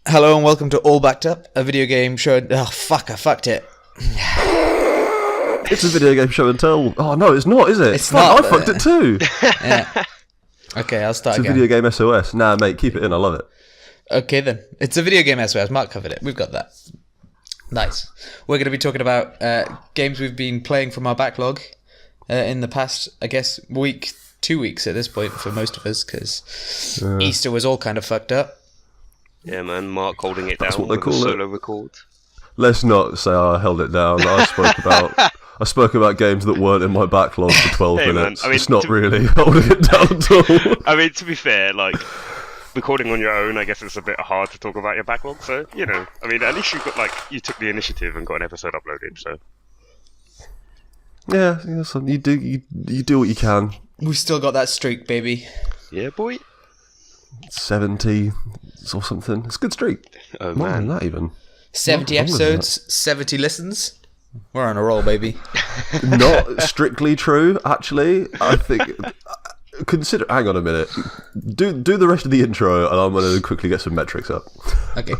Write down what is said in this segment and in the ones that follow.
Hello and welcome to All Backed Up, a video game show. Oh fuck! I fucked it. It's a video game show and tell. Oh no, it's not, is it? It's not. I fucked it too. Yeah. Okay, I'll start It's a again. video game SOS. Nah, mate, keep it in. I love it. Okay then, it's a video game SOS. Mark covered it. We've got that. Nice. We're going to be talking about games we've been playing from our backlog in the past, I guess, 2 weeks at this point for most of us, because Easter was all kind of fucked up. Yeah, man, Mark holding it That's down what they with call a it. solo record. Let's not say I held it down. I spoke about games that weren't in my backlog for 12 Hey, man, minutes. I mean, it's not really holding it down at all. I mean, to be fair, like, recording on your own, I guess it's a bit hard to talk about your backlog, so, you know, I mean, at least you got, like, you took the initiative and got an episode uploaded, so. Yeah, so you do what you can. We've still got that streak, baby. Yeah, boy. 70 or something. It's a good streak. Oh, More than man. that even. 70 Not longer than episodes, 70 listens. We're on a roll, baby. Not strictly true, actually. I think. Consider. Hang on a minute. Do the rest of the intro, and I'm going to quickly get some metrics up. Okay.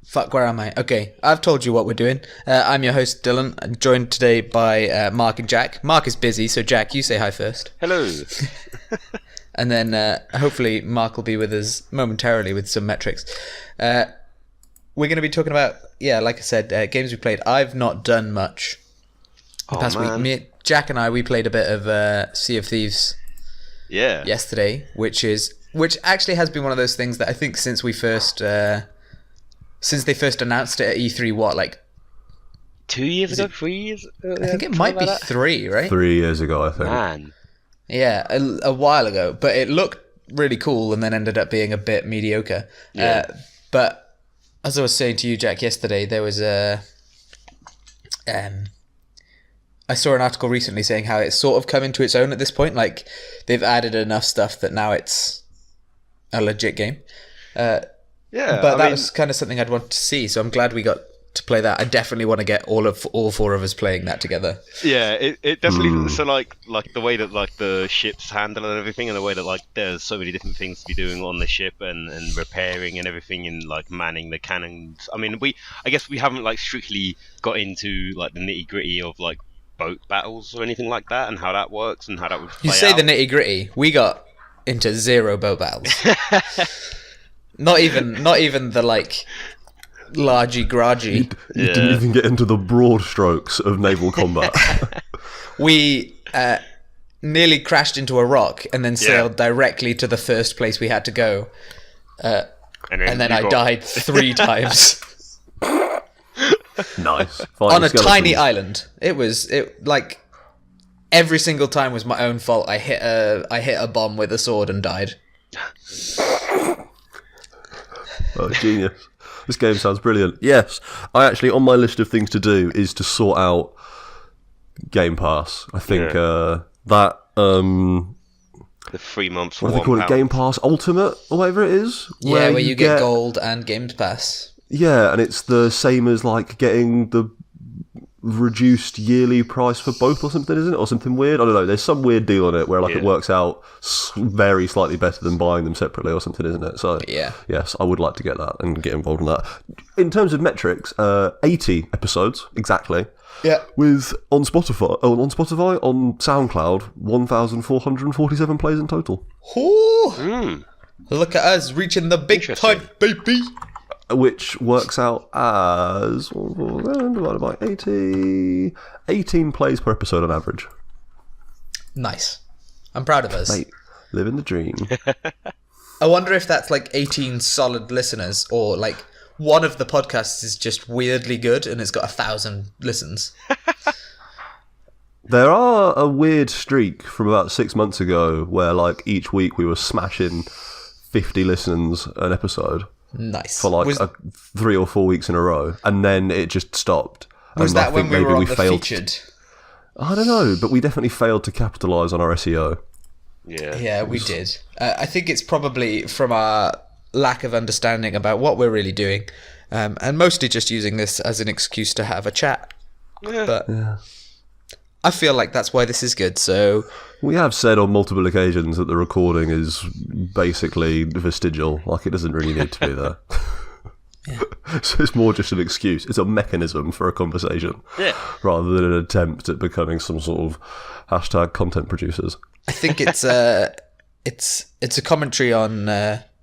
Fuck, where am I? Okay, I've told you what we're doing. I'm your host, Dylan. I'm joined today by Mark and Jack. Mark is busy, so Jack, you say hi first. Hello. And then hopefully Mark will be with us momentarily with some metrics. We're going to be talking about, like I said, games we played. I've not done much the past week. Jack and I, we played a bit of Sea of Thieves Yeah. yesterday, which actually has been one of those things that I think since they first announced it at E3, like 2 years ago? 3 years? I think it might be 3, right? 3 years ago, I think. Man. Yeah, a while ago, but it looked really cool and then ended up being a bit mediocre. Yeah. But as I was saying to you, Jack, yesterday, there was I saw an article recently saying how it's sort of come into its own at this point. Like, they've added enough stuff that now it's a legit game. Yeah. But that was kind of something I'd want to see, so I'm glad we got to play that. I definitely want to get all four of us playing that together. Yeah, it definitely. So like the way that like the ships handle and everything, and the way that like there's so many different things to be doing on the ship and repairing and everything, and like manning the cannons. I mean, I guess we haven't like strictly got into like the nitty gritty of like boat battles or anything like that, and how that works and how that would play You say out. the nitty gritty. We got into 0 boat battles. Not even the like largy grudgy. You didn't even get into the broad strokes of naval combat. We nearly crashed into a rock and then sailed directly to the first place we had to go. And then I died 3 times. Nice. On a tiny island. It like every single time was my own fault. I hit a bomb with a sword and died. Oh, genius. This game sounds brilliant. Yes, I actually, on my list of things to do is to sort out Game Pass. I think that... the 3 months. What do they call it? Game Pass Ultimate, or whatever it is? Where you get gold and Games Pass. Yeah, and it's the same as like getting the reduced yearly price for both or something, isn't it? Or something weird? I don't know. There's some weird deal on it where like it works out very slightly better than buying them separately or something, isn't it? So yes, I would like to get that and get involved in that. In terms of metrics, 80 episodes exactly. Yeah. With on Spotify, on SoundCloud, 1,447 plays in total. Ooh. Look at us reaching the big time, baby. Which works out as divided by 80, 18 plays per episode on average. Nice. I'm proud of us. Mate, living the dream. I wonder if that's like 18 solid listeners, or like one of the podcasts is just weirdly good and it's got 1,000 listens. There are a weird streak from about 6 months ago where like each week we were smashing 50 listens an episode. Nice. For like 3 or 4 weeks in a row, and then it just stopped. Was that when we were on the featured? I don't know, but we definitely failed to capitalise on our SEO. Yeah, we did. I think it's probably from our lack of understanding about what we're really doing, and mostly just using this as an excuse to have a chat. But I feel like that's why this is good. So We have said on multiple occasions that the recording is basically vestigial, like it doesn't really need to be there. So it's more just an excuse. It's a mechanism for a conversation, rather than an attempt at becoming some sort of hashtag content producers. I think it's a commentary on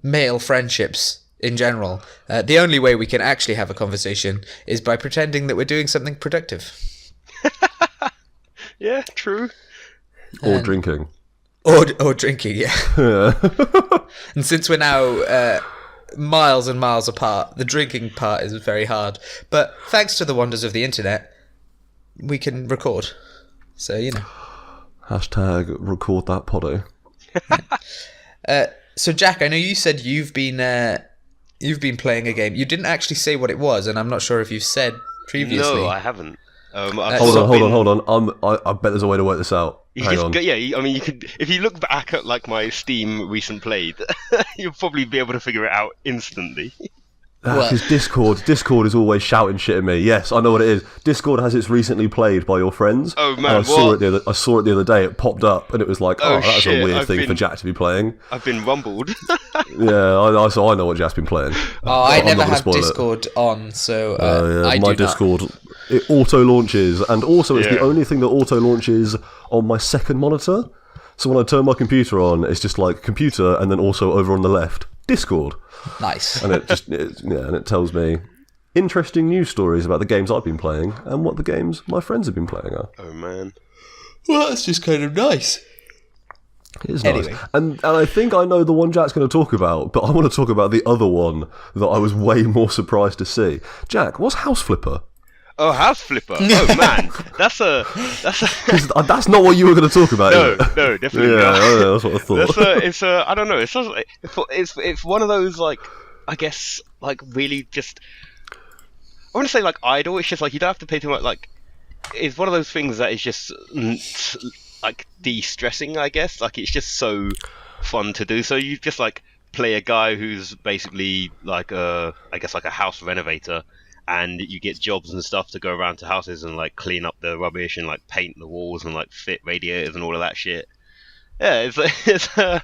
male friendships in general. The only way we can actually have a conversation is by pretending that we're doing something productive. Yeah, true. Or drinking. Or drinking, yeah. And since we're now miles and miles apart, the drinking part is very hard. But thanks to the wonders of the internet, we can record. So, you know. Hashtag record that potty. So, Jack, I know you said you've been playing a game. You didn't actually say what it was, and I'm not sure if you've said previously. No, I haven't. Hold on. I bet there's a way to work this out. Hang on. I mean, you could, if you look back at like my Steam recent played, you'll probably be able to figure it out instantly. Because Discord is always shouting shit at me. Yes, I know what it is. Discord has its recently played by your friends. Oh man, I saw it the other day. It popped up and it was like, that's a weird thing for Jack to be playing. I've been rumbled. Yeah, I know what Jack's been playing. I never have Discord on, so my Discord it auto launches, and also it's the only thing that auto launches on my second monitor. So when I turn my computer on, it's just like computer, and then also over on the left, Discord. Nice. And it tells me interesting news stories about the games I've been playing and what the games my friends have been playing are. Oh man. Well, that's just kind of nice. It is nice. And I think I know the one Jack's going to talk about, but I want to talk about the other one that I was way more surprised to see. Jack, what's House Flipper? Oh, House Flipper. Oh man, that's that's not what you were going to talk about. No, definitely not. Yeah, that's what I thought. I don't know. It's one of those like, I guess like really just. I want to say like idle. It's just like you don't have to pay too much. Like, it's one of those things that is just like de-stressing. I guess like it's just so fun to do. So you just like play a guy who's basically like I guess like a house renovator. And you get jobs and stuff to go around to houses and like clean up the rubbish and like paint the walls and like fit radiators and all of that shit. Yeah, it's I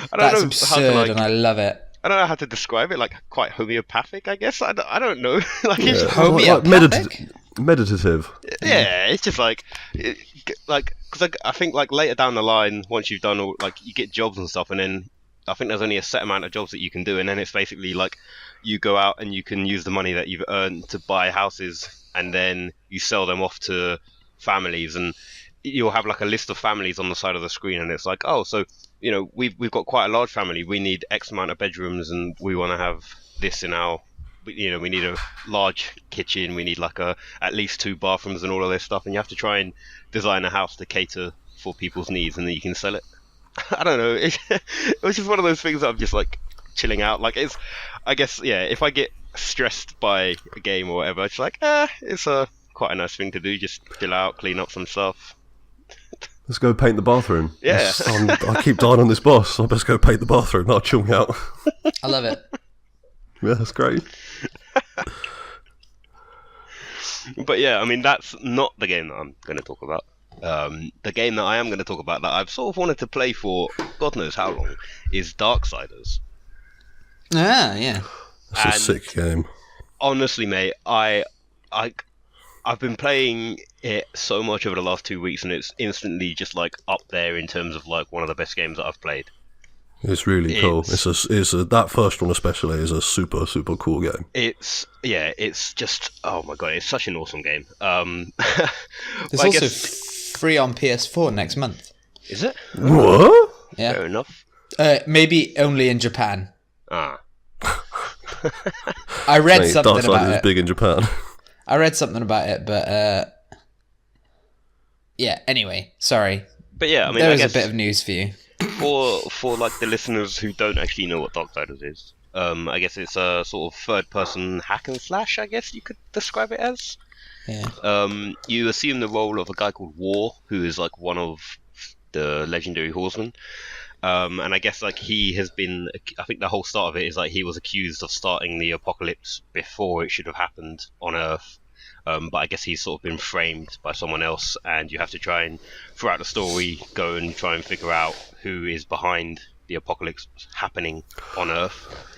don't That's know absurd, how to, like, and I love it. I don't know how to describe it. Like quite homeopathic, I guess. I don't know. Like it's just, Homeopathic? Meditative. Yeah, it's just like because I think like later down the line, once you've done all like you get jobs and stuff, and then I think there's only a set amount of jobs that you can do, and then it's basically like you go out and you can use the money that you've earned to buy houses, and then you sell them off to families, and you'll have like a list of families on the side of the screen, and it's like, oh, so you know we've got quite a large family, we need X amount of bedrooms, and we want to have this in our, you know, we need a large kitchen, we need like at least 2 bathrooms and all of this stuff, and you have to try and design a house to cater for people's needs, and then you can sell it. I don't know. It was just one of those things that I'm just like chilling out. Like it's, I guess, yeah. If I get stressed by a game or whatever, it's like, it's quite a nice thing to do. Just chill out, clean up some stuff. Let's go paint the bathroom. Yeah. I keep dying on this boss. I best go paint the bathroom. I'll chill me out. I love it. Yeah, that's great. But yeah, I mean, that's not the game that I'm going to talk about. The game that I am going to talk about that I've sort of wanted to play for God knows how long is Darksiders. Ah, yeah. That's a sick game. Honestly, mate, I've been playing it so much over the last 2 weeks, and it's instantly just like up there in terms of like one of the best games that I've played. It's really cool. That first one especially is a super, super cool game. It's just, oh my god, it's such an awesome game. It's also free on PS4 next month. Is it? What? Yeah. Fair enough. Maybe only in Japan. Ah. I read something Darksiders about is it. big in Japan. I read something about it, but yeah. Anyway, sorry. But yeah, I mean, there I is guess a bit of news for you. For like the listeners who don't actually know what Darksiders is, I guess it's a sort of third-person hack and slash. I guess you could describe it as. Yeah. You assume the role of a guy called War, who is like one of the legendary horsemen. And I guess like he has been, I think the whole start of it is like he was accused of starting the apocalypse before it should have happened on Earth. but I guess he's sort of been framed by someone else, and you have to try and, throughout the story, go and try and figure out who is behind the apocalypse happening on Earth.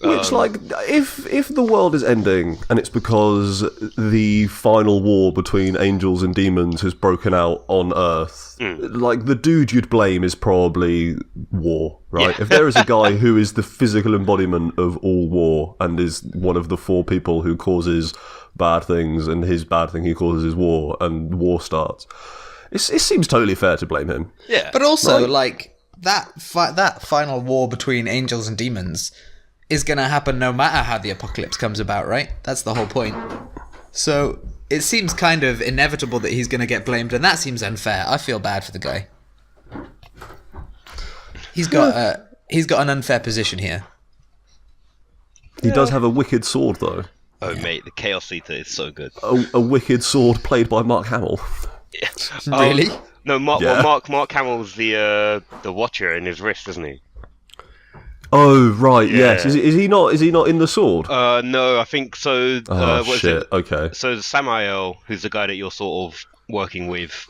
Which, like, if the world is ending and it's because the final war between angels and demons has broken out on Earth, like, the dude you'd blame is probably war, right? Yeah. If there is a guy who is the physical embodiment of all war and is one of the 4 people who causes bad things, and his bad thing he causes is war, and war starts, it seems totally fair to blame him. Yeah, But also, like, that final war between angels and demons is going to happen no matter how the apocalypse comes about, right? That's the whole point. So it seems kind of inevitable that he's going to get blamed, and that seems unfair. I feel bad for the guy. He's got an unfair position here. He does have a wicked sword, though. Oh, mate, the Chaos Eater is so good. A wicked sword played by Mark Hamill. Yeah. Really? No, Mark Hamill's the Watcher in his wrist, isn't he? Oh right, Yeah. yes. Is he not in the sword? No, I think so. Oh what is shit. it? Okay. So Samael, who's the guy that you're sort of working with,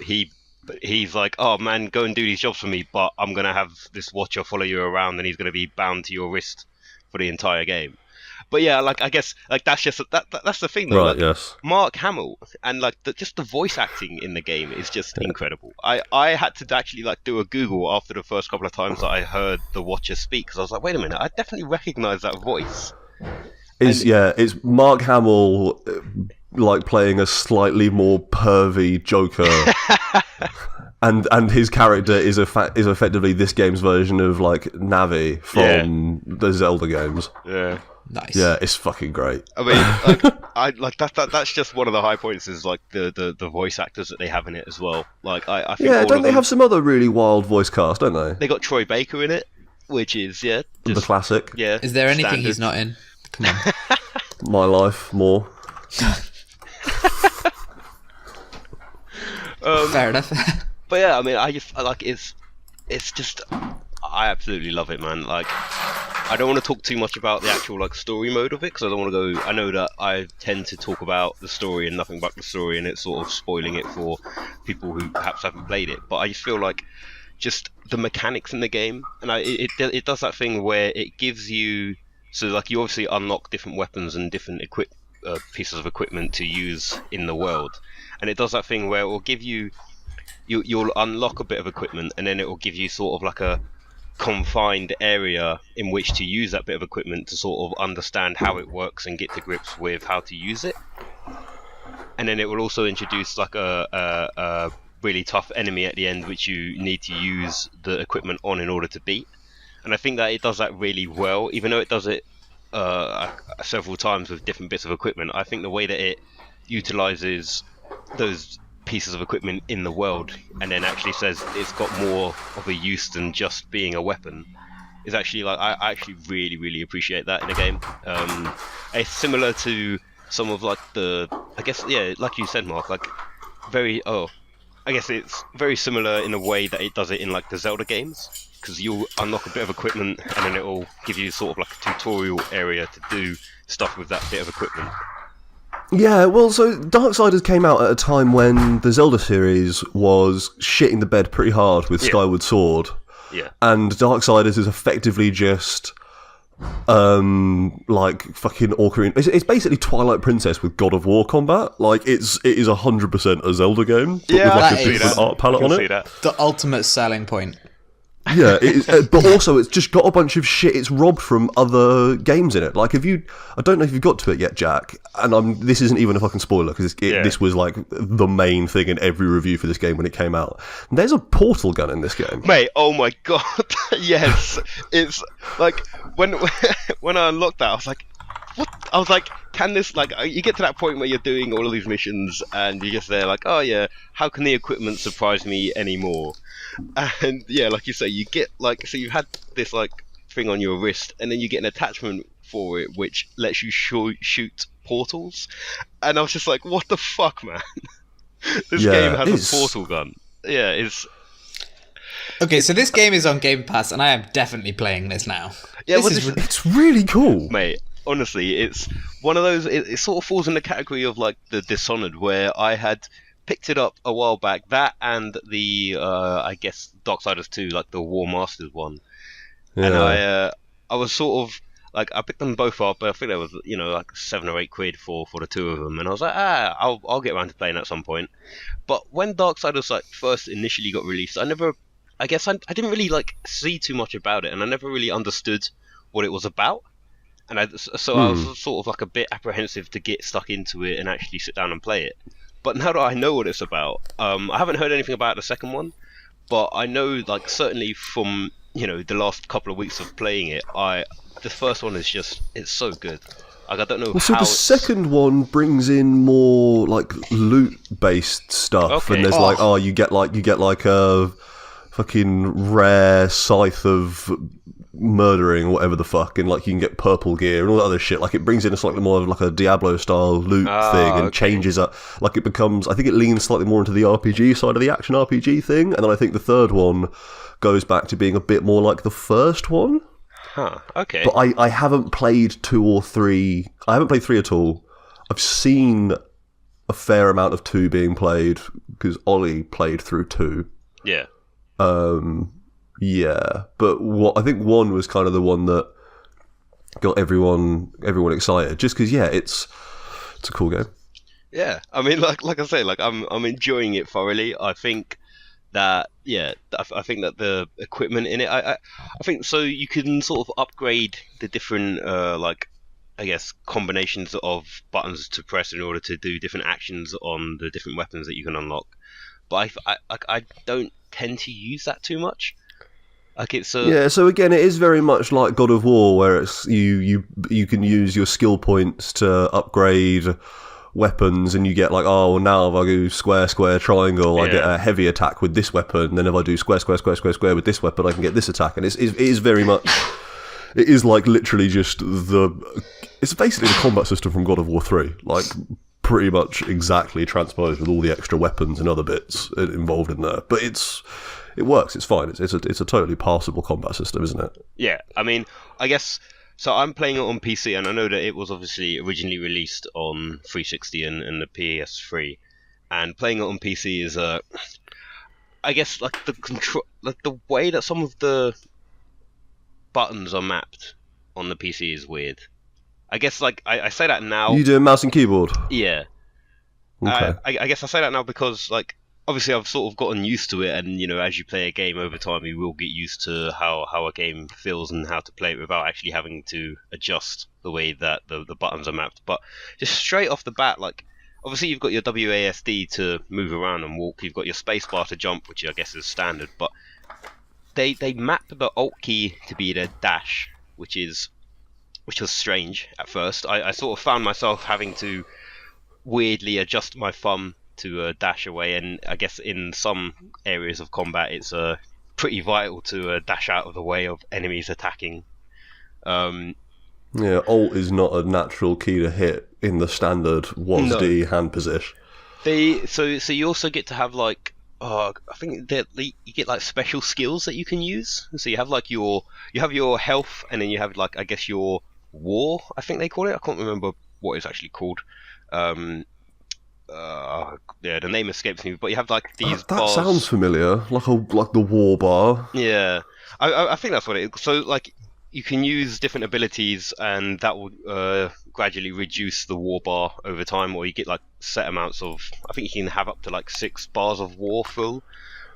he's like, oh man, go and do these jobs for me, but I'm gonna have this Watcher follow you around, and he's gonna be bound to your wrist for the entire game. But yeah, like I guess like that's just that's the thing though. Right. Like, Yes. Mark Hamill and like just the voice acting in the game is just incredible. I had to actually like do a Google after the first couple of times that I heard the Watcher speak, because I was like, wait a minute, I definitely recognise that voice. It's Mark Hamill, like playing a slightly more pervy Joker, and his character is effectively this game's version of like Navi from the Zelda games. Yeah. Nice. Yeah, it's fucking great. I mean, that's just one of the high points is like the voice actors that they have in it as well. Like I think don't they have some other really wild voice cast, don't they? They got Troy Baker in it, which is The classic. Yeah. Is there anything standard. he's not in? Come on. My Life, more. Fair enough. But yeah, I mean, I like it's just I absolutely love it, man. Like, I don't want to talk too much about the actual like story mode of it, because I don't want to go. I know that I tend to talk about the story and nothing but the story, and it's sort of spoiling it for people who perhaps haven't played it. But I just feel like just the mechanics in the game, and it does that thing where it gives you, so like you obviously unlock different weapons and different pieces of equipment to use in the world, and it does that thing where it will give you. You'll unlock a bit of equipment, and then it will give you sort of like a confined area in which to use that bit of equipment to sort of understand how it works and get to grips with how to use it. And then it will also introduce like a really tough enemy at the end, which you need to use the equipment on in order to beat. And I think that it does that really well, even though it does it several times with different bits of equipment. I think the way that it utilizes those pieces of equipment in the world and then actually says it's got more of a use than just being a weapon is actually like I actually really appreciate that in a game. It's similar to some of like I guess like you said, Mark, like I guess it's very similar in a way that it does it in like the Zelda games, because you'll unlock a bit of equipment and then it'll give you sort of like a tutorial area to do stuff with that bit of equipment. Yeah, well, so Darksiders came out at a time when the Zelda series was shitting the bed pretty hard with Skyward Sword. Yeah. And Darksiders is effectively just, like, fucking Ocarina... It's basically Twilight Princess with God of War combat. Like, it is 100% a Zelda game, but with like a different art palette on it. The ultimate selling point. Yeah, it is, but also it's just got a bunch of shit it's robbed from other games in it. Like, I don't know if you've got to it yet, Jack, and this isn't even a fucking spoiler, because this was like the main thing in every review for this game when it came out. There's a portal gun in this game. Mate, oh my god, yes. It's like, when I unlocked that, I was like, what? I was like, can this, like, you get to that point where you're doing all of these missions, and you're just there like, oh yeah, how can the equipment surprise me anymore? And yeah, like you say, you get like, so you had this like thing on your wrist, and then you get an attachment for it which lets you shoot portals, and I was just like, what the fuck, man? This game has a portal gun. Yeah, it's okay. So this game is on Game Pass, and I am definitely playing this now. Yeah, it's really cool, mate. honestly, it's one of those. It sort of falls in the category of like the Dishonored, where I had picked it up a while back. That and the I guess Darksiders 2, like the War Masters one. And I was sort of like, I picked them both up. I think there was, like £7 or £8 for the two of them, and I was like, I'll get around to playing at some point. But when Darksiders like first initially got released, I didn't really like see too much about it, and I never really understood what it was about. And I was sort of like a bit apprehensive to get stuck into it and actually sit down and play it. But now that I know what it's about, I haven't heard anything about the second one, but I know, like, certainly from the last couple of weeks of playing it, the first one is just, it's so good. Like, I don't know. So the second one brings in more like loot-based stuff, and there's you get a fucking rare scythe of murdering or whatever the fuck, and like you can get purple gear and all that other shit. Like, it brings in a slightly more of like a Diablo style loot thing, and changes up. Like, it becomes, I think it leans slightly more into the RPG side of the action RPG thing, and then I think the third one goes back to being a bit more like the first one. Huh, okay. But I haven't played 2 or 3. I haven't played 3 at all. I've seen a fair amount of 2 being played, because Ollie played through 2. Yeah. Yeah, but I think 1 was kind of the one that got everyone excited, just because it's a cool game. Yeah, I mean, like I say, like I'm enjoying it thoroughly. I think that I think that the equipment in it, I think so you can sort of upgrade the different like, I guess, combinations of buttons to press in order to do different actions on the different weapons that you can unlock. But I don't tend to use that too much. Like, it's so again, it is very much like God of War, where it's you can use your skill points to upgrade weapons, and you get like, now if I do square triangle, I get a heavy attack with this weapon, and then if I do square with this weapon, I can get this attack. And it is very much, it is like literally just it's basically the combat system from God of War 3, like pretty much exactly transposed with all the extra weapons and other bits involved in there. But it works. It's fine. It's a totally passable combat system, isn't it? Yeah, I mean, I guess. So I'm playing it on PC, and I know that it was obviously originally released on 360 and the PS3. And playing it on PC is I guess like the control, like the way that some of the buttons are mapped on the PC is weird. I guess like I say that now. You doing mouse and keyboard? Yeah. Okay. I guess I say that now because, like, obviously I've sort of gotten used to it, and as you play a game over time, you will get used to how a game feels and how to play it without actually having to adjust the way that the buttons are mapped. But just straight off the bat, like, obviously you've got your WASD to move around and walk, you've got your spacebar to jump, which I guess is standard, but they map the Alt key to be the dash, which was strange at first. I sort of found myself having to weirdly adjust my thumb to dash away, and I guess in some areas of combat it's pretty vital to dash out of the way of enemies attacking. Yeah, Alt is not a natural key to hit in the standard WASD hand position. So you also get to have like I think that you get like special skills that you can use. So you have like you have your health, and then you have like, I guess, your war, I think they call it. I can't remember what it's actually called. The name escapes me, but you have like these that bars. Sounds familiar, like the war bar. Yeah, I think that's what it is. So like you can use different abilities, and that will gradually reduce the war bar over time, or you get like set amounts of, I think you can have up to like 6 bars of war full.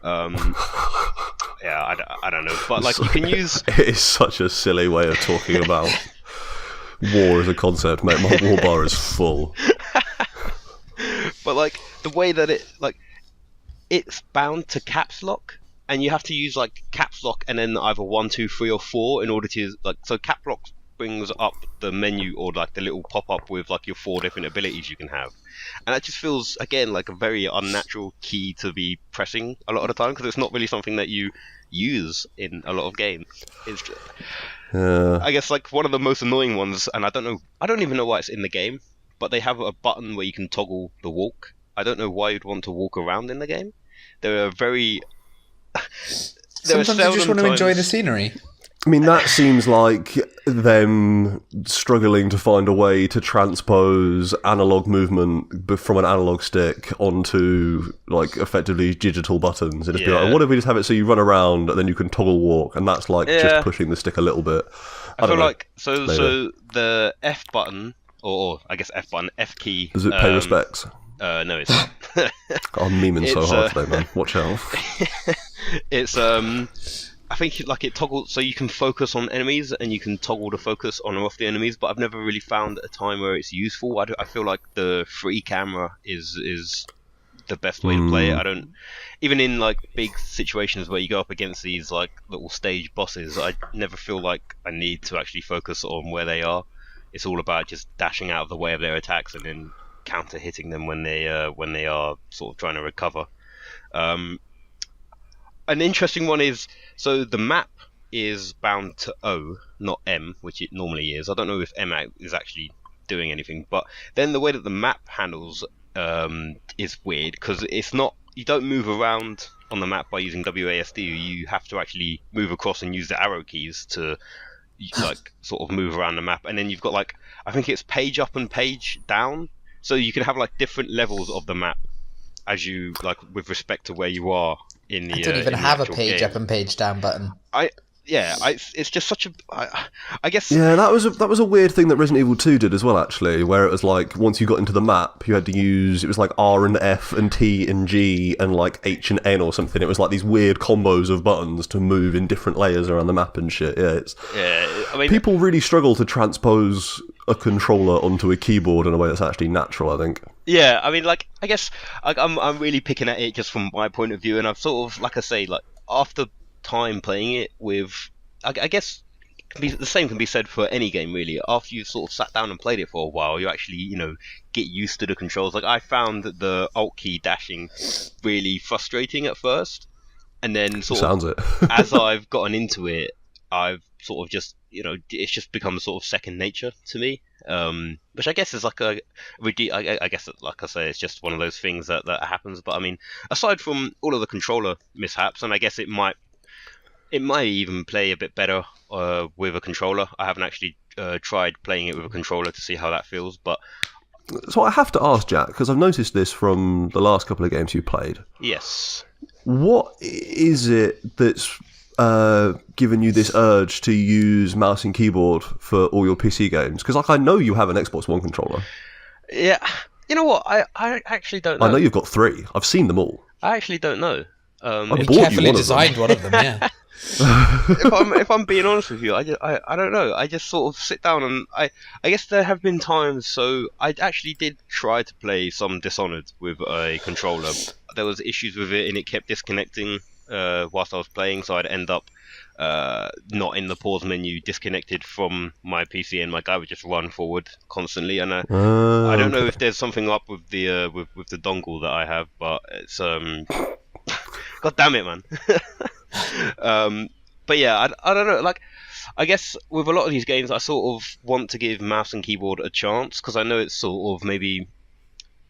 Yeah, I don't know, but like you can use. It is such a silly way of talking about war as a concept, mate. My war bar is full. But like the way that it's bound to caps lock, and you have to use like caps lock and then either 1, 2, 3, or 4 in order to like. So cap lock brings up the menu, or like the little pop up with like your 4 different abilities you can have, and that just feels again like a very unnatural key to be pressing a lot of the time, because it's not really something that you use in a lot of games. It's I guess like one of the most annoying ones, and I don't even know why it's in the game. But they have a button where you can toggle the walk. I don't know why you'd want to walk around in the game. There are very. Sometimes you just want to enjoy the scenery. I mean, that seems like them struggling to find a way to transpose analog movement from an analog stick onto, like, effectively digital buttons. It'd just be like, what if we just have it so you run around and then you can toggle walk, and that's like just pushing the stick a little bit. I feel like so the F button, or I guess F button, F key. Does it pay respects? No, it's not. I'm memeing so hard today, man. Watch out. It's I think like it toggles so you can focus on enemies and you can toggle the focus on or off the enemies, but I've never really found a time where it's useful. I feel like the free camera is the best way to play it. I don't, even in like big situations where you go up against these like little stage bosses, I never feel like I need to actually focus on where they are. It's all about just dashing out of the way of their attacks and then counter hitting them when they are sort of trying to recover. An interesting one is, so the map is bound to O, not M, which it normally is. I don't know if M is actually doing anything, but then the way that the map handles is weird, because it's not, you don't move around on the map by using WASD. You have to actually move across and use the arrow keys to like sort of move around the map, and then you've got like, I think it's page up and page down, so you can have like different levels of the map as you like with respect to where you are in the. I don't even have a page game. up and page down button. It's just such a. I guess. Yeah, that was a weird thing that Resident Evil 2 did as well, actually, where it was like once you got into the map, you had to use, it was like R and F and T and G and like H and N or something. It was like these weird combos of buttons to move in different layers around the map and shit. I mean, people really struggle to transpose a controller onto a keyboard in a way that's actually natural, I think. Yeah, I mean, like, I guess I'm really picking at it just from my point of view, and I've sort of, like I say, like after time playing it with, I guess the same can be said for any game really. After you've sort of sat down and played it for a while, you actually, get used to the controls. Like I found that the Alt key dashing really frustrating at first, and then as I've gotten into it, I've sort of just, it's just become sort of second nature to me. Which I guess is like I guess, like I say, it's just one of those things that happens. But I mean, aside from all of the controller mishaps, and I guess it might even play a bit better with a controller. I haven't actually tried playing it with a controller to see how that feels, but. So I have to ask, Jack, because I've noticed this from the last couple of games you played. Yes. What is it that's given you this urge to use mouse and keyboard for all your PC games? Because I know you have an Xbox One controller. Yeah. You know what? I actually don't know. I know you've got 3. I've seen them all. I actually don't know. You carefully designed one of them, yeah. if I'm being honest with you, I don't know. I just sort of sit down and I guess there have been times. So I actually did try to play some Dishonored with a controller. There was issues with it and it kept disconnecting whilst I was playing. So I'd end up not in the pause menu, disconnected from my PC, and my guy would just run forward constantly. And I don't know if there's something up with the with the dongle that I have, but it's God damn it, man. But yeah, I don't know. Like, I guess with a lot of these games, I sort of want to give mouse and keyboard a chance because I know it's sort of maybe.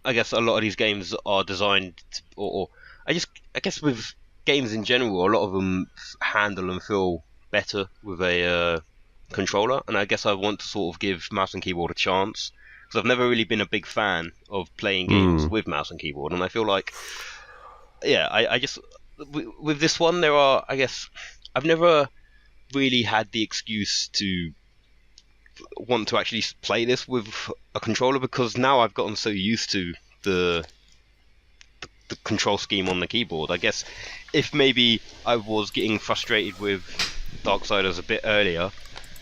I guess a lot of these games are designed, or I guess with games in general, a lot of them handle and feel better with a controller, and I guess I want to sort of give mouse and keyboard a chance because I've never really been a big fan of playing games with mouse and keyboard, and I feel like, yeah, I just with this one there are, I guess, I've never really had the excuse to want to actually play this with a controller because now I've gotten so used to the control scheme on the keyboard. I guess if maybe I was getting frustrated with Darksiders a bit earlier,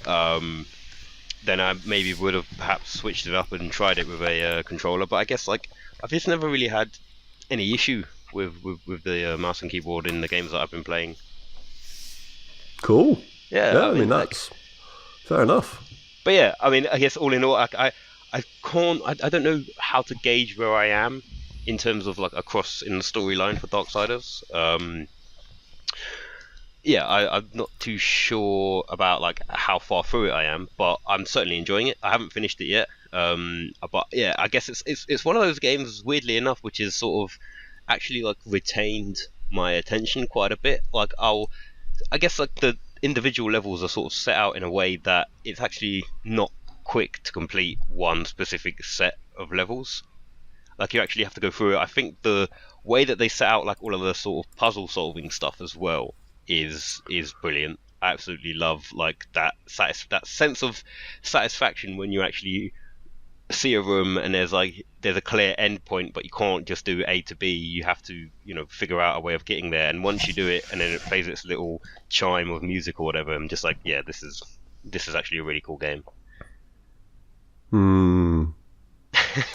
then I maybe would have perhaps switched it up and tried it with a controller. But I guess like I've just never really had any issue with the mouse and keyboard in the games that I've been playing. Cool. Yeah, I mean that's fair enough. But yeah, I mean, I guess all in all, I don't know how to gauge where I am in terms of like across in the storyline for Darksiders. Yeah, I'm not too sure about like how far through it I am, but I'm certainly enjoying it. I haven't finished it yet, but yeah, I guess it's one of those games, weirdly enough, which is sort of actually like retained my attention quite a bit. Like I guess like individual levels are sort of set out in a way that it's actually not quick to complete one specific set of levels. Like you actually have to go through it. I think the way that they set out like all of the sort of puzzle solving stuff as well is brilliant. I absolutely love like that sense of satisfaction when you actually see a room and there's a clear end point, but you can't just do A to B. You have to, figure out a way of getting there. And once you do it, and then it plays its little chime of music or whatever, I'm just like, yeah, this is actually a really cool game.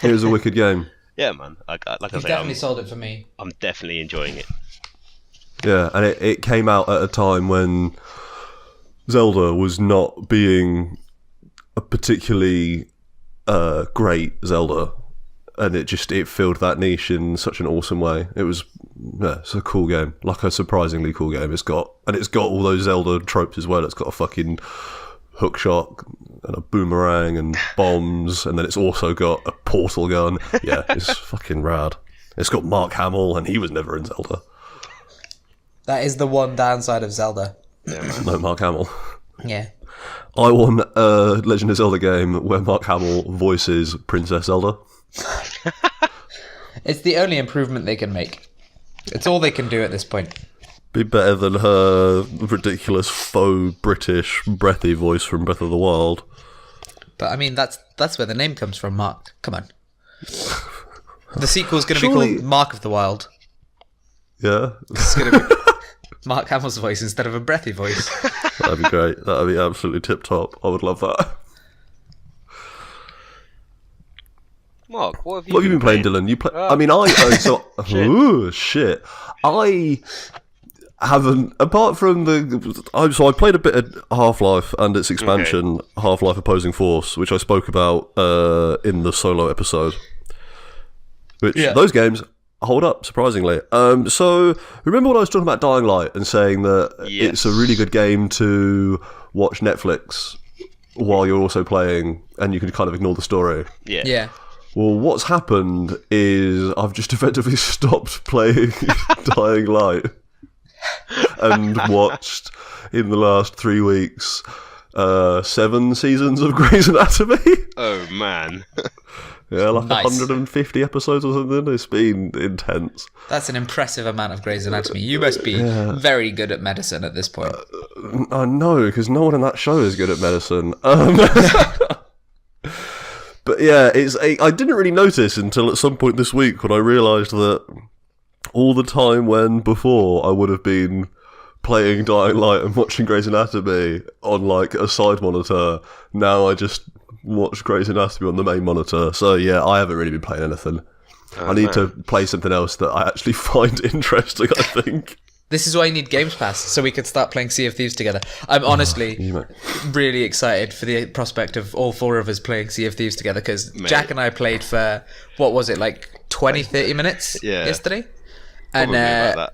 It was a wicked game. Yeah, man. Like I say, definitely sold it for me. I'm definitely enjoying it. Yeah, and it came out at a time when Zelda was not being a particularly great Zelda, and it filled that niche in such an awesome way. It's a cool game, like a surprisingly cool game. It's got all those Zelda tropes as well. It's got a fucking hookshot and a boomerang and bombs, and then it's also got a portal gun. Yeah, it's fucking rad. It's got Mark Hamill, and he was never in Zelda. That is the one downside of Zelda. Yeah, man. No, Mark Hamill. Yeah. I want a Legend of Zelda game where Mark Hamill voices Princess Zelda. It's the only improvement they can make. It's all they can do at this point. Be better than her ridiculous faux British breathy voice from Breath of the Wild. But I mean, that's where the name comes from, Mark. Come on. The sequel's going to be called Mark of the Wild. Yeah. It's going to be Mark Hamill's voice instead of a breathy voice. That'd be great. That'd be absolutely tip-top. I would love that. Mark, what have you been playing, Dylan? You play? Ooh, shit. I haven't, apart from I played a bit of Half-Life and its expansion, Half-Life Opposing Force, which I spoke about in the solo episode. Those games hold up, surprisingly. So, remember when I was talking about Dying Light and saying that it's a really good game to watch Netflix while you're also playing, and you can kind of ignore the story? Yeah. Well, what's happened is I've just effectively stopped playing Dying Light and watched, in the last 3 weeks, 7 seasons of Grey's Anatomy. Oh, man. Yeah, like Nice. 150 episodes or something. It's been intense. That's an impressive amount of Grey's Anatomy. You must be very good at medicine at this point. I know, because no one in that show is good at medicine. But yeah, I didn't really notice until at some point this week when I realised that all the time when before I would have been playing Dying Light and watching Grey's Anatomy on like a side monitor, now I just watch Grey's Anatomy on the main monitor. So yeah, I haven't really been playing anything. I need to play something else that I actually find interesting, I think. This is why you need Games Pass, so we could start playing Sea of Thieves together. I'm honestly really excited for the prospect of all 4 of us playing Sea of Thieves together, because Jack and I played for, what was it, like 20, 30 minutes yesterday? And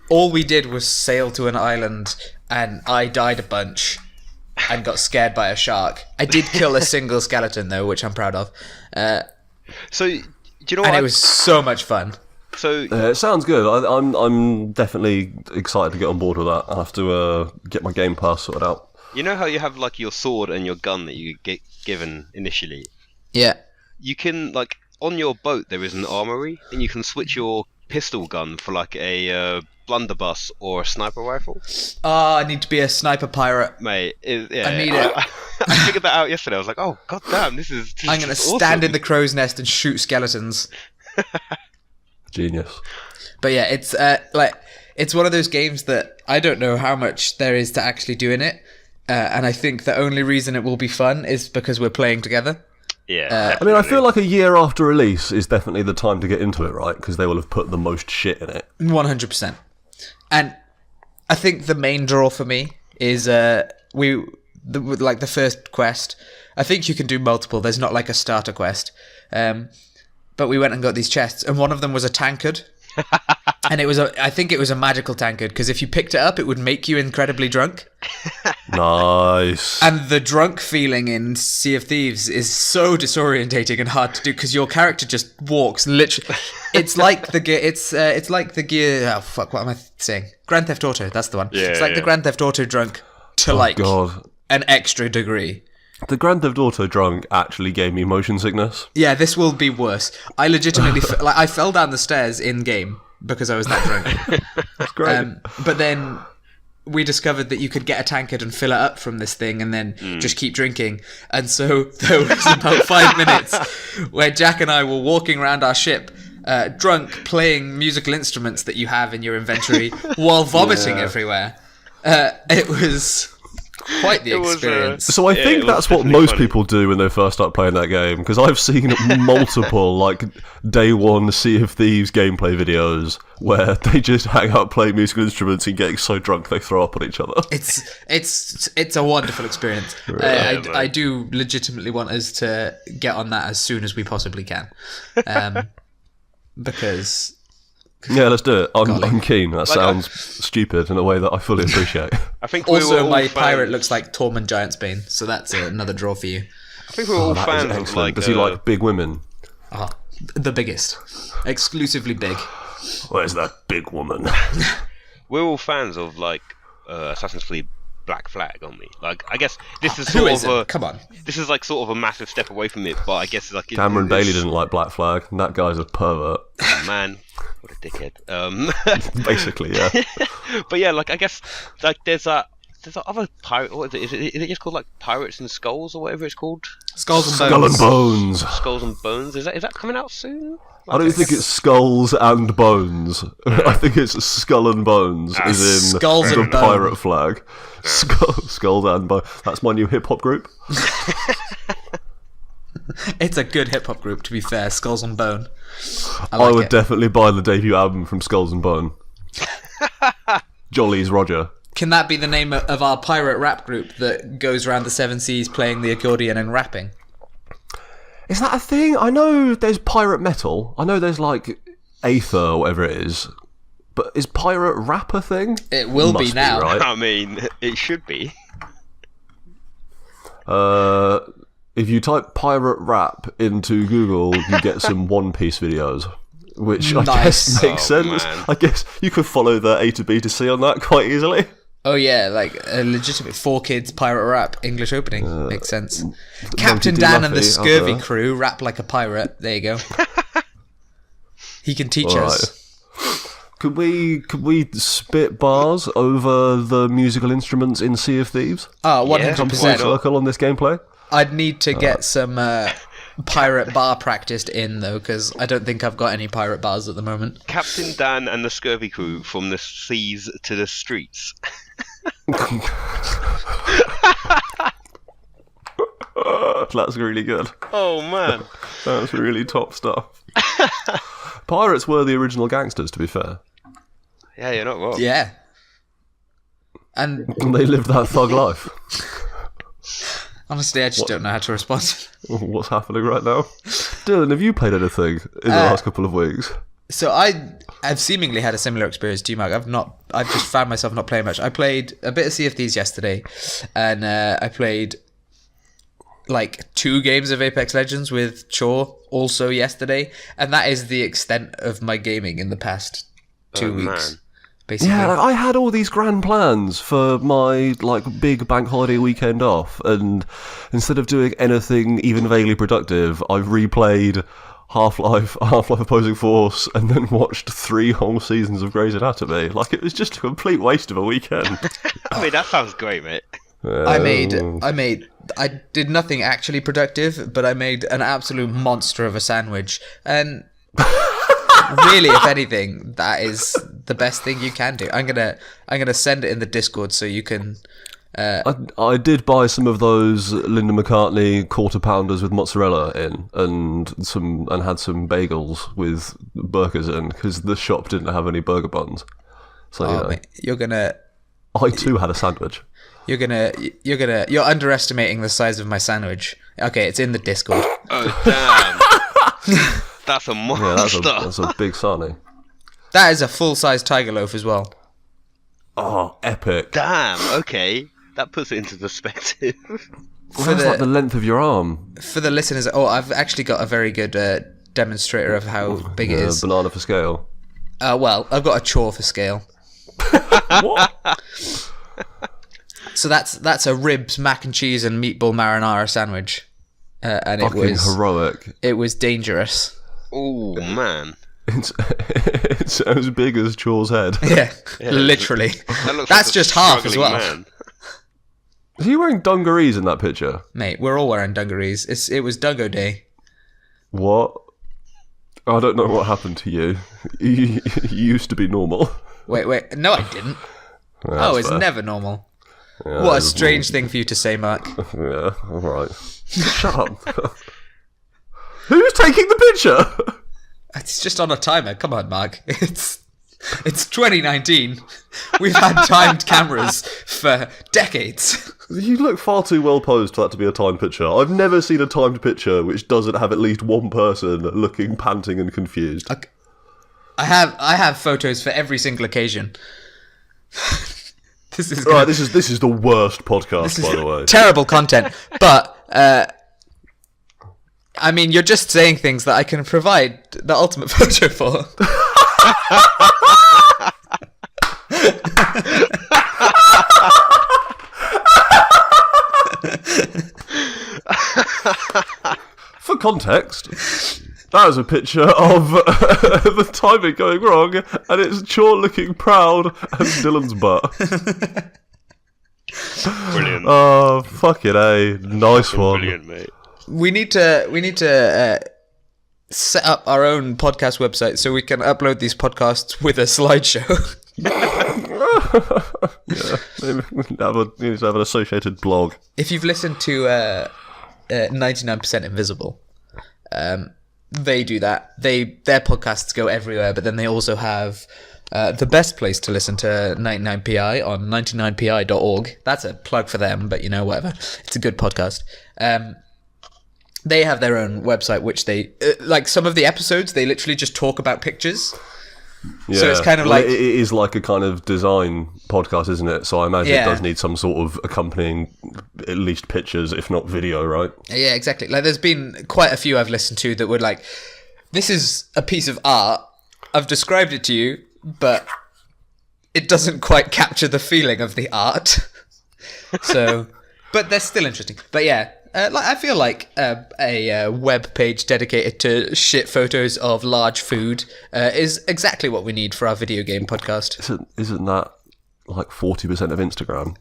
all we did was sail to an island, and I died a bunch and got scared by a shark. I did kill a single skeleton, though, which I'm proud of. So, do you know what? And it was so much fun. So it sounds good. I'm definitely excited to get on board with that. I have to get my Game Pass sorted out. You know how you have like your sword and your gun that you get given initially? Yeah. You can, like, on your boat there is an armory, and you can switch your pistol gun for like a blunderbuss or a sniper rifle. Oh, I need to be a sniper pirate. Mate, I need it. I figured that out yesterday. I was like, oh, goddamn, this is I'm going to awesome. stand in the crow's nest and shoot skeletons. Genius. But yeah, it's it's one of those games that I don't know how much there is to actually do in it, and I think the only reason it will be fun is because we're playing together. Yeah, I mean, I feel like a year after release is definitely the time to get into it, right? Because they will have put the most shit in it. 100%. And I think the main draw for me is the first quest. I think you can do multiple. There's not like a starter quest. But we went and got these chests, and one of them was a tankard. And I think it was a magical tankard, because if you picked it up, it would make you incredibly drunk. Nice. And the drunk feeling in Sea of Thieves is so disorientating and hard to do, because your character just walks literally. It's like the gear. It's like the gear. Oh fuck! What am I saying? Grand Theft Auto. That's the one. Yeah, it's like the Grand Theft Auto drunk. to God. an extra degree. The Grand Theft Auto drunk actually gave me motion sickness. Yeah, this will be worse. I legitimately I fell down the stairs in game because I was that drunk. That's great. But then we discovered that you could get a tankard and fill it up from this thing and then just keep drinking. And so there was about 5 minutes where Jack and I were walking around our ship, drunk, playing musical instruments that you have in your inventory while vomiting everywhere. It was quite the experience. So I think that's what most people do when they first start playing that game, because I've seen multiple day one Sea of Thieves gameplay videos where they just hang out playing musical instruments and getting so drunk they throw up on each other. It's a wonderful experience. I do legitimately want us to get on that as soon as we possibly can, because. Yeah, let's do it. I'm keen. That sounds stupid in a way that I fully appreciate. I think also my pirate looks like Tormund Giantsbane, so that's another draw for you. I think we're all fans of Does he like big women? The biggest, exclusively big. Where's that big woman? We're all fans of Assassin's Creed Black Flag, aren't we? I guess this is Who isn't? Come on. This is sort of a massive step away from it, but I guess Cameron Bailey didn't like Black Flag, and that guy's a pervert. Oh, man, what a dickhead. Basically, yeah. But yeah, I guess there's that other pirate. What is it? Is it just called Pirates and Skulls or whatever it's called? Skulls and Skull and Bones. Skulls and Bones. Is that coming out soon? I don't think it's Skulls and Bones. I think it's Skull and Bones, as in Skulls the and pirate Bone. flag. Skulls and Bones. That's my new hip hop group. It's a good hip hop group, to be fair. Skulls and Bone. I would definitely buy the debut album from Skulls and Bone. Jolly's Roger. Can that be the name of our pirate rap group that goes around the seven seas playing the accordion and rapping? Is that a thing? I know there's pirate metal. I know there's Aether or whatever it is. But is pirate rap a thing? It will be now. Right? I mean, it should be. If you type pirate rap into Google, you get some One Piece videos. Which I guess makes sense. Man. I guess you could follow the A to B to C on that quite easily. Oh yeah, a legitimate 4 kids pirate rap English opening. Makes sense. Captain Dan and the Scurvy crew rap like a pirate. There you go. He can teach us. Could we spit bars over the musical instruments in Sea of Thieves? 100%. Circle on this gameplay? I'd need to get some pirate bar practiced in, though, because I don't think I've got any pirate bars at the moment. Captain Dan and the Scurvy crew from the seas to the streets. That's really good. Oh, man. That's really top stuff. Pirates were the original gangsters, to be fair. Yeah, you're not wrong. Yeah. And they lived that thug life. Honestly, I just don't know how to respond. What's happening right now? Dylan, have you played anything in the last couple of weeks? So I've seemingly had a similar experience to you, Mark. I've just found myself not playing much. I played a bit of Sea of Thieves yesterday, and I played 2 games of Apex Legends with Chor also yesterday, and that is the extent of my gaming in the past 2 weeks. Man. Basically. Yeah, I had all these grand plans for my big bank holiday weekend off, and instead of doing anything even vaguely productive, I replayed Half-Life Opposing Force, and then watched 3 whole seasons of Grey's Anatomy. It was just a complete waste of a weekend. I mean, that sounds great, mate. I did nothing actually productive, but I made an absolute monster of a sandwich, and really, if anything, that is the best thing you can do. I'm gonna send it in the Discord so you can. I did buy some of those Linda McCartney quarter pounders with mozzarella in, and had some bagels with burgers in, because the shop didn't have any burger buns. So mate, you're gonna. I too had a sandwich. You're underestimating the size of my sandwich. Okay, it's in the Discord. Oh damn. That's a monster. Yeah, that's a big sarnie. That is a full-size tiger loaf as well. Oh, epic. Damn, okay. That puts it into perspective. That's like the length of your arm. For the listeners, I've actually got a very good demonstrator of how big it is. Banana for scale. Well, I've got a Chor for scale. What? So that's a ribs, mac and cheese, and meatball marinara sandwich, and Fucking heroic. It was dangerous. Oh man, it's as big as Chaw's head. Yeah, literally. That's just half as well. Man. Is he wearing dungarees in that picture? Mate, we're all wearing dungarees. It was Dungo Day. What? I don't know what happened to you. You used to be normal. Wait. No, I didn't. It's fair. Never normal. Yeah, what a strange thing for you to say, Mark. Yeah, alright. Shut up. Who's taking the picture? It's just on a timer. Come on, Mark. It's 2019. We've had timed cameras for decades. You look far too well posed for that to be a timed picture. I've never seen a timed picture which doesn't have at least one person looking panting and confused. Okay. I have photos for every single occasion. This is the worst podcast, by the way. Terrible content, but I mean, you're just saying things that I can provide the ultimate photo for. For context, that is a picture of the timing going wrong, and it's Chaw looking proud and Dylan's butt. Brilliant. Oh, fucking A. Nice one. Brilliant, mate. We need to set up our own podcast website so we can upload these podcasts with a slideshow. Yeah, maybe we need to have an associated blog. If you've listened to 99% Invisible, they do that. Their podcasts go everywhere, but then they also have the best place to listen to 99pi on 99pi.org. That's a plug for them, but whatever. It's a good podcast. They have their own website, which they like some of the episodes. They literally just talk about pictures. Yeah. So it's kind of like it is like a kind of design podcast, isn't it? So I imagine it does need some sort of accompanying, at least pictures, if not video, right? Yeah, exactly. Like there's been quite a few I've listened to that were like, this is a piece of art. I've described it to you, but it doesn't quite capture the feeling of the art. So, but they're still interesting. But yeah. I feel like a web page dedicated to shit photos of large food is exactly what we need for our video game podcast. Isn't that like 40% of Instagram?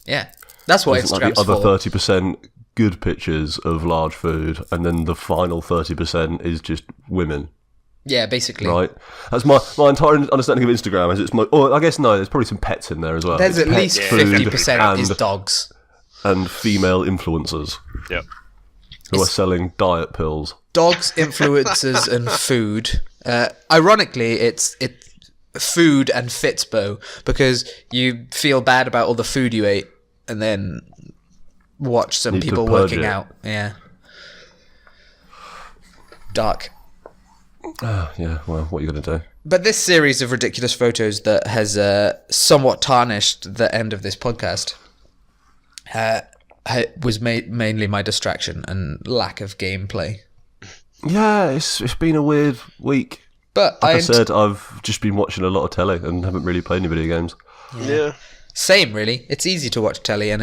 Yeah, that's what Instagram's like the other for. 30% good pictures of large food, and then the final 30% is just women. Yeah, basically. Right. That's my entire understanding of Instagram. I guess no. There's probably some pets in there as well. There's at least 50% is dogs. And female influencers. Yep. Who are selling diet pills. Dogs, influencers, and food. Ironically, it's food and Fitspo, because you feel bad about all the food you ate and then watch some people working out. Yeah. Dark. Yeah, well, what are you going to do? But this series of ridiculous photos that has somewhat tarnished the end of this podcast was mainly my distraction and lack of gameplay. Yeah, it's been a weird week. But like I said, I've just been watching a lot of telly and haven't really played any video games. Yeah. Same, really. It's easy to watch telly, and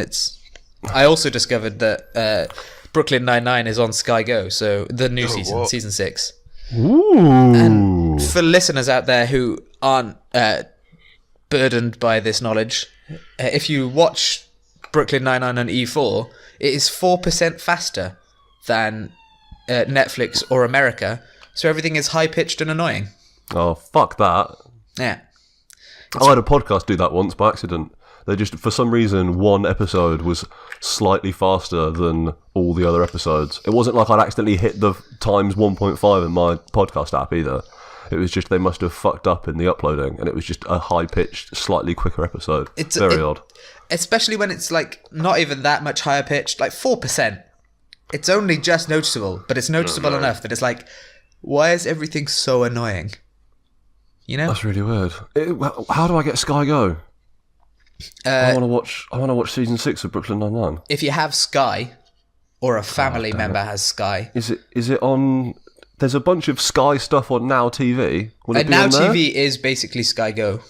I also discovered that Brooklyn Nine-Nine is on Sky Go, so the new season 6. Ooh. And for listeners out there who aren't burdened by this knowledge, if you watch Brooklyn Nine-Nine on E4, it is 4% faster than Netflix or America, so everything is high-pitched and annoying. Oh, fuck that. Yeah. I had a podcast do that once by accident. They just, for some reason, one episode was slightly faster than all the other episodes. It wasn't like I'd accidentally hit the times 1.5 in my podcast app either. It was just they must have fucked up in the uploading, and it was just a high-pitched, slightly quicker episode. It's very odd. Especially when it's like not even that much higher pitched, like 4%. It's only just noticeable, but it's noticeable enough that it's like, why is everything so annoying? That's really weird. How do I get Sky Go? I want to watch season 6 of Brooklyn Nine-Nine. If you have Sky, or a family member has Sky, is it on? There's a bunch of Sky stuff on Now TV. Will it be Now on there? TV is basically Sky Go.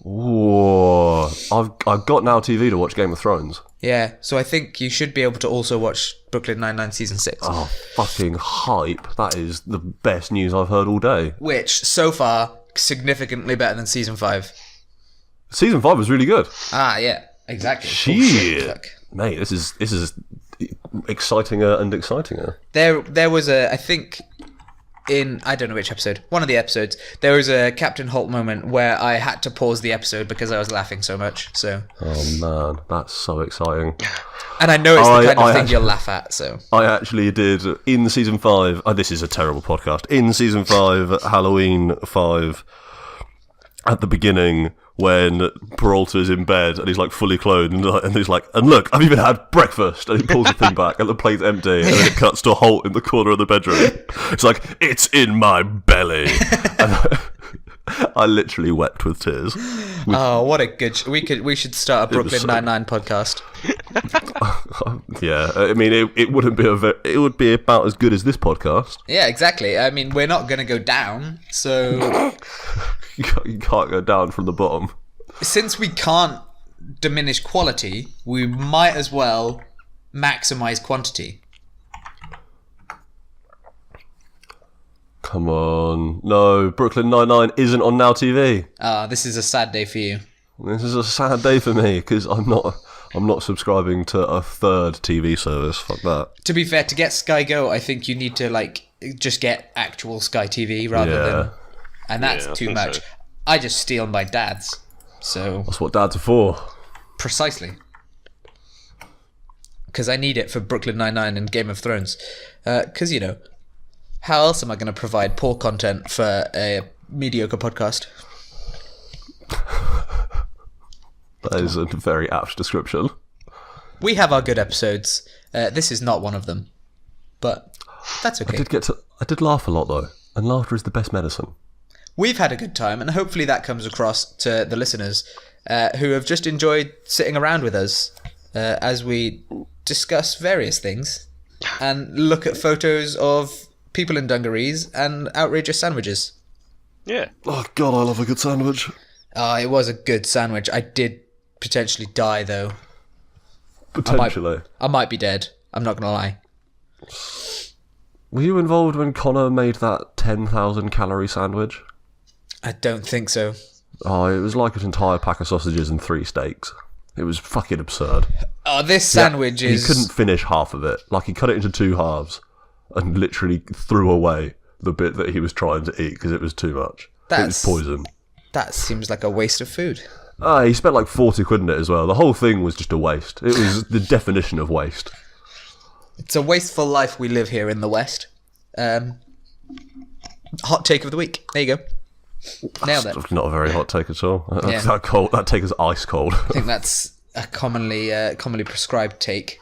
Whoa. I've got Now TV to watch Game of Thrones. Yeah, so I think you should be able to also watch Brooklyn Nine-Nine Season 6. Oh, fucking hype. That is the best news I've heard all day. Which, so far, significantly better than Season 5. Season 5 was really good. Ah, yeah, exactly. Shit. Fuck. Mate, this is excitinger and excitinger. There was I think, in, I don't know which episode, one of the episodes, there was a Captain Holt moment where I had to pause the episode because I was laughing so much, so... Oh, man, that's so exciting. And I know it's the kind of thing you'll laugh at, so... I actually did, in Season 5... Oh, this is a terrible podcast. In Season 5, Halloween 5, at the beginning, when Peralta is in bed and he's like fully clothed and he's like, and look, I've even had breakfast, and he pulls the thing back and the plate's empty and then it cuts to a Holt in the corner of the bedroom. It's like, it's in my belly. And I literally wept with tears. Oh, what a good... We should start a Brooklyn Nine-Nine podcast. Yeah, I mean, it wouldn't be it would be about as good as this podcast. Yeah, exactly. I mean, we're not going to go down, so... You can't go down from the bottom. Since we can't diminish quality, we might as well maximize quantity. Come on. No, Brooklyn Nine-Nine isn't on Now TV. This is a sad day for you. This is a sad day for me, because I'm not subscribing to a third TV service. Fuck that. To be fair, to get Sky Go, I think you need to, like, just get actual Sky TV rather than... And that's too much. So. I just steal my dad's. So that's what dads are for. Precisely. Because I need it for Brooklyn Nine-Nine and Game of Thrones. Because, you know, how else am I going to provide poor content for a mediocre podcast? That is a very apt description. We have our good episodes. This is not one of them. But that's okay. I did laugh a lot, though. And laughter is the best medicine. We've had a good time, and hopefully that comes across to the listeners who have just enjoyed sitting around with us as we discuss various things and look at photos of people in dungarees and outrageous sandwiches. Yeah. Oh, God, I love a good sandwich. It was a good sandwich. I did potentially die, though. Potentially? I might be dead. I'm not going to lie. Were you involved when Connor made that 10,000 calorie sandwich? I don't think so. Oh, it was like an entire pack of sausages and 3 steaks. It was fucking absurd. Oh, this sandwich is... He couldn't finish half of it. Like, he cut it into 2 halves and literally threw away the bit that he was trying to eat because it was too much. It was poison. That seems like a waste of food. He spent like 40 quid in it as well. The whole thing was just a waste. It was the definition of waste. It's a wasteful life we live here in the West. Hot take of the week. There you go. Nailed it. That's not a very hot take at all. Yeah. That take is ice cold. I think that's a commonly prescribed take.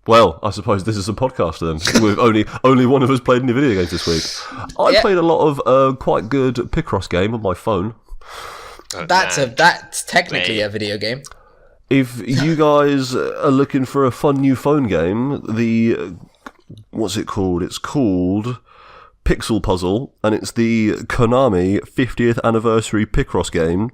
Well, I suppose this is a podcast then. With only one of us played any video games this week. I played a lot of quite good Picross game on my phone. That's technically a video game. If you guys are looking for a fun new phone game, what's it called? It's called Pixel Puzzle, and it's the Konami 50th anniversary Picross game,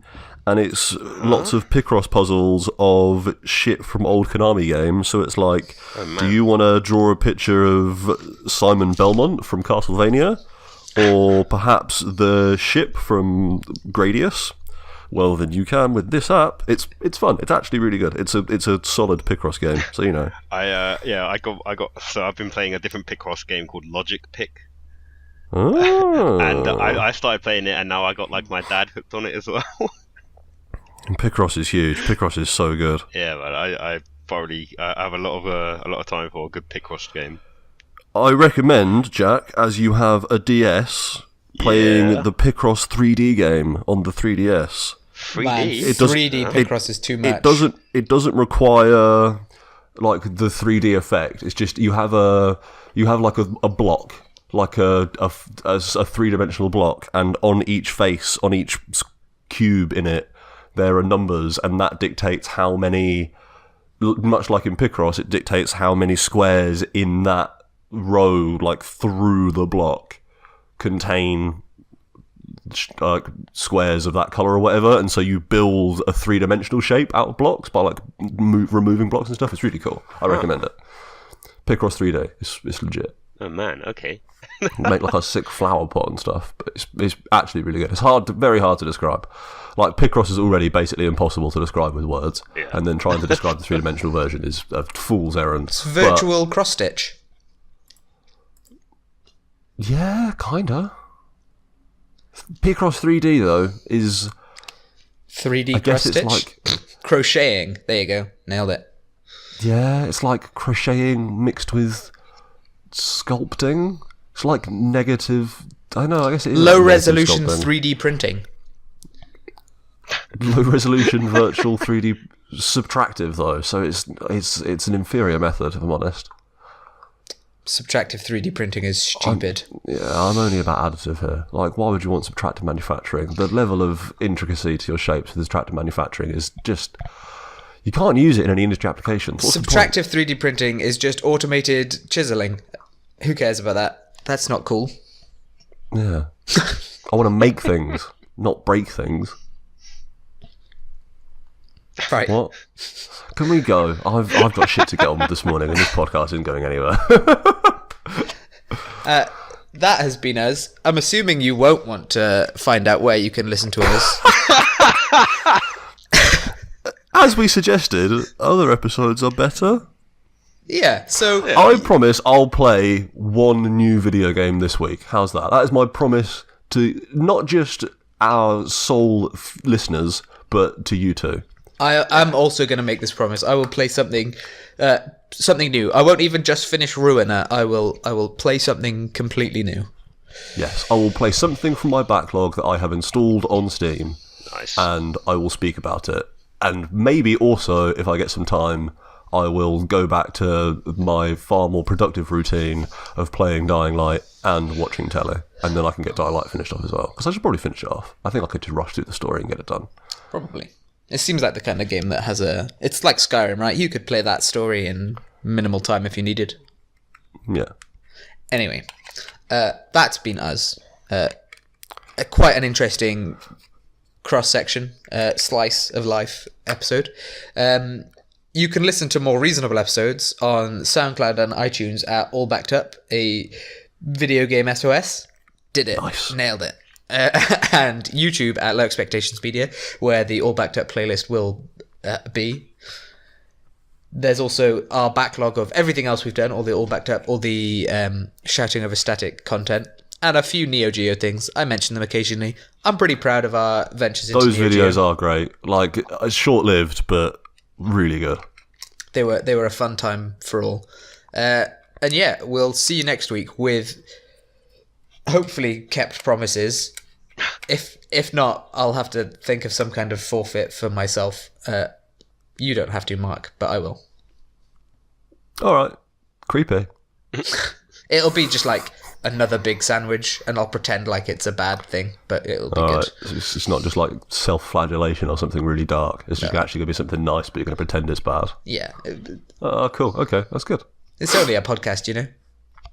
and it's lots of Picross puzzles of shit from old Konami games. So it's like, do you want to draw a picture of Simon Belmont from Castlevania, or perhaps the ship from Gradius? Well, then you can with this app. It's fun. It's actually really good. It's a solid Picross game. So you know. So I've been playing a different Picross game called Logic Pick. Oh. And I started playing it, and now I got like my dad hooked on it as well. Picross is huge. Picross is so good. Yeah, but I probably have a lot of time for a good Picross game. I recommend, Jack, as you have a DS, playing the Picross 3D game on the 3DS. 3D? 3D Picross is too much. It doesn't require like the 3D effect. It's just you have like a block, like a 3-dimensional block, and on each face, on each cube in it, there are numbers, and that dictates how many. Much like in Picross, it dictates how many squares in that row, like through the block, contain like squares of that color or whatever, and so you build a 3-dimensional shape out of blocks by like removing blocks and stuff. It's really cool. I recommend it. Picross 3D. It's legit. Oh man, okay. Make like a sick flower pot and stuff, but it's actually really good. It's very hard to describe. Like Picross is already basically impossible to describe with words, and then trying to describe the 3-dimensional version is a fool's errand. It's virtual cross stitch. Yeah, kinda. Picross 3D though is 3D I guess cross it's stitch. like Crocheting. There you go. Nailed it. yeah, it's like crocheting mixed with sculpting. It's like negative. I don't know. I guess it is Low like resolution sculpting. 3D printing. Low resolution virtual 3D subtractive though, so it's an inferior method if I'm honest. Subtractive 3D printing is stupid. I'm only about additive here. Like, why would you want subtractive manufacturing? The level of intricacy to your shapes with subtractive manufacturing is just... You can't use it in any industry applications. What's the point? Subtractive 3D printing is just automated chiseling. Who cares about that? That's not cool. Yeah. I want to make things, not break things. Right. What? Can we go? I've got shit to get on with this morning, and this podcast isn't going anywhere. That has been us. I'm assuming you won't want to find out where you can listen to us. As we suggested, other episodes are better. Yeah, so... I promise I'll play one new video game this week. How's that? That is my promise to not just our sole listeners, but to you too. I'm also going to make this promise. I will play something new. I won't even just finish Ruiner. I will play something completely new. Yes, I will play something from my backlog that I have installed on Steam. Nice. And I will speak about it. And maybe also, if I get some time, I will go back to my far more productive routine of playing Dying Light and watching telly. And then I can get Dying Light finished off as well. Because I should probably finish it off. I think I could just rush through the story and get it done. Probably. It seems like the kind of game that has a... It's like Skyrim, right? You could play that story in minimal time if you needed. Yeah. Anyway, that's been us. Quite an interesting cross-section, slice of life episode. You can listen to more reasonable episodes on SoundCloud and iTunes at All Backed Up, a video game SOS. Did it. Nice. Nailed it. And YouTube at Low Expectations Media, where the All Backed Up playlist will be. There's also our backlog of everything else we've done, all the All Backed Up, all the shouting over static content, and a few Neo Geo things. I mention them occasionally. I'm pretty proud of our ventures into Those Neo videos Geo. are great. Like, it's short-lived, but really good. They were a fun time for all. And yeah, we'll see you next week with hopefully kept promises. If not, I'll have to think of some kind of forfeit for myself. You don't have to, Mark, but I will. Alright. Creepy. It'll be just like another big sandwich, and I'll pretend like it's a bad thing, but it'll be good. It's not just like self-flagellation or something really dark. It's just actually going to be something nice, but you're going to pretend it's bad. Yeah. Oh, cool. Okay, that's good. It's only a podcast, you know?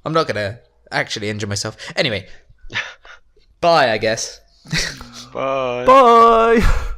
I'm not going to actually injure myself. Anyway. Bye, I guess. Bye. Bye!